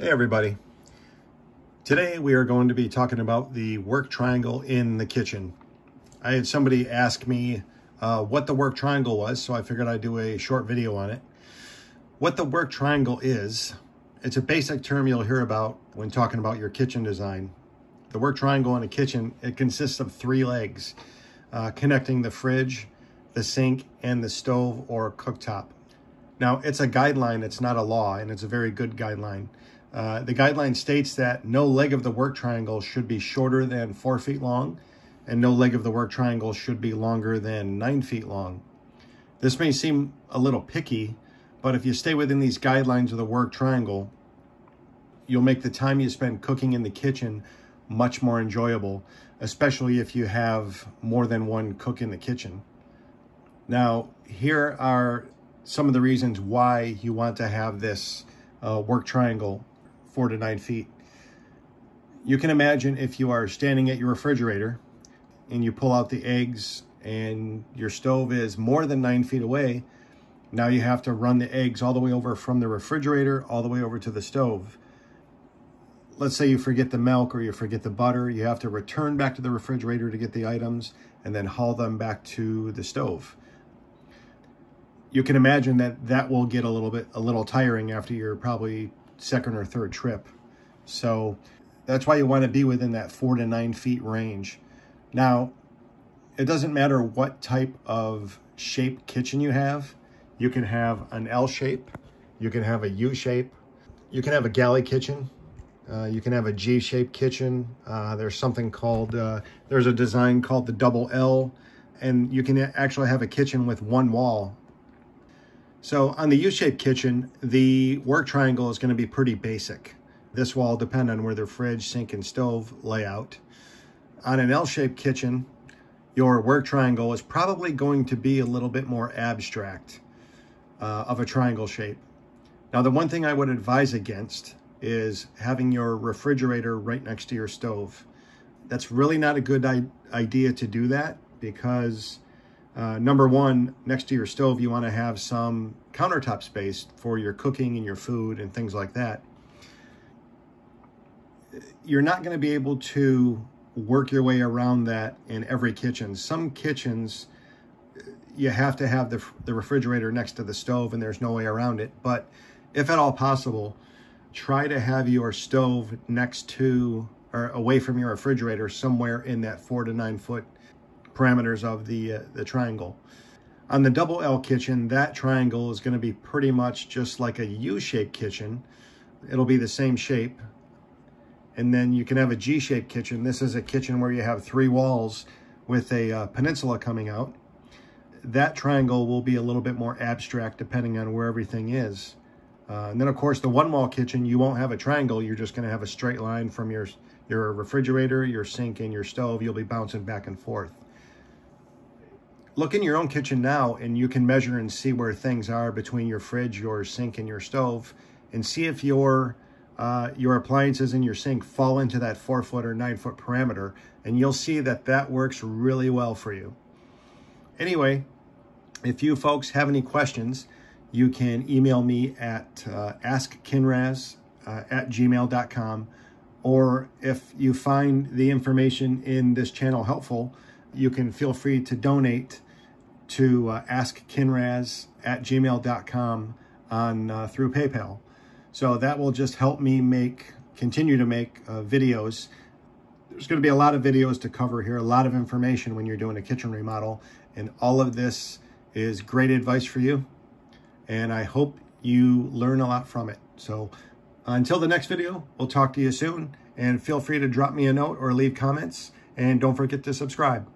Hey everybody. Today we are going to be talking about the work triangle in the kitchen. I had somebody ask me what the work triangle was, so I figured I'd do a short video on it. What the work triangle is, it's a basic term you'll hear about when talking about your kitchen design. The work triangle in a kitchen, it consists of three legs connecting the fridge, the sink, and the stove or cooktop. Now, it's a guideline, it's not a law, and it's a very good guideline. The guideline states that no leg of the work triangle should be shorter than 4 feet long, and no leg of the work triangle should be longer than 9 feet long. This may seem a little picky, but if you stay within these guidelines of the work triangle, you'll make the time you spend cooking in the kitchen much more enjoyable, especially if you have more than one cook in the kitchen. Now, here are some of the reasons why you want to have this work triangle 4 to 9 feet. You can imagine if you are standing at your refrigerator and you pull out the eggs and your stove is more than 9 feet away. Now you have to run the eggs all the way over from the refrigerator all the way over to the stove. Let's say you forget the milk or you forget the butter. You have to return back to the refrigerator to get the items and then haul them back to the stove. You can imagine that that will get a little tiring after your probably second or third trip. So that's why you want to be within that 4 to 9 feet range. Now, it doesn't matter what type of shape kitchen you have. You can have an L shape, you can have a U shape, you can have a galley kitchen, you can have a G-shaped kitchen. There's something called, there's a design called the double L, and you can actually have a kitchen with one wall. So on the U-shaped kitchen, the work triangle is going to be pretty basic. This will all depend on where the fridge, sink, and stove lay out. On an L-shaped kitchen, your work triangle is probably going to be a little bit more abstract of a triangle shape. Now, the one thing I would advise against is having your refrigerator right next to your stove. That's really not a good idea to do that because number one, next to your stove, you want to have some countertop space for your cooking and your food and things like that. You're not going to be able to work your way around that in every kitchen. Some kitchens, you have to have the refrigerator next to the stove and there's no way around it. But if at all possible, try to have your stove next to or away from your refrigerator somewhere in that 4 to 9 foot parameters of the triangle. On the double L kitchen, that triangle is going to be pretty much just like a U-shaped kitchen. It'll be the same shape. And then you can have a G-shaped kitchen. This is a kitchen where you have 3 walls with a peninsula coming out. That triangle will be a little bit more abstract depending on where everything is. And then of course the one wall kitchen, you won't have a triangle. You're just going to have a straight line from your refrigerator, your sink, and your stove. You'll be bouncing back and forth. Look in your own kitchen now and you can measure and see where things are between your fridge, your sink, and your stove, and see if your appliances in your sink fall into that 4 foot or 9 foot parameter, and you'll see that that works really well for you. Anyway, if you folks have any questions, you can email me at askkinraz@gmail.com, or if you find the information in this channel helpful, you can feel free to donate to askkinraz@gmail.com through PayPal. So that will just help me continue to make videos. There's going to be a lot of videos to cover here, a lot of information when you're doing a kitchen remodel, and all of this is great advice for you, and I hope you learn a lot from it. So until the next video, we'll talk to you soon, and feel free to drop me a note or leave comments, and don't forget to subscribe.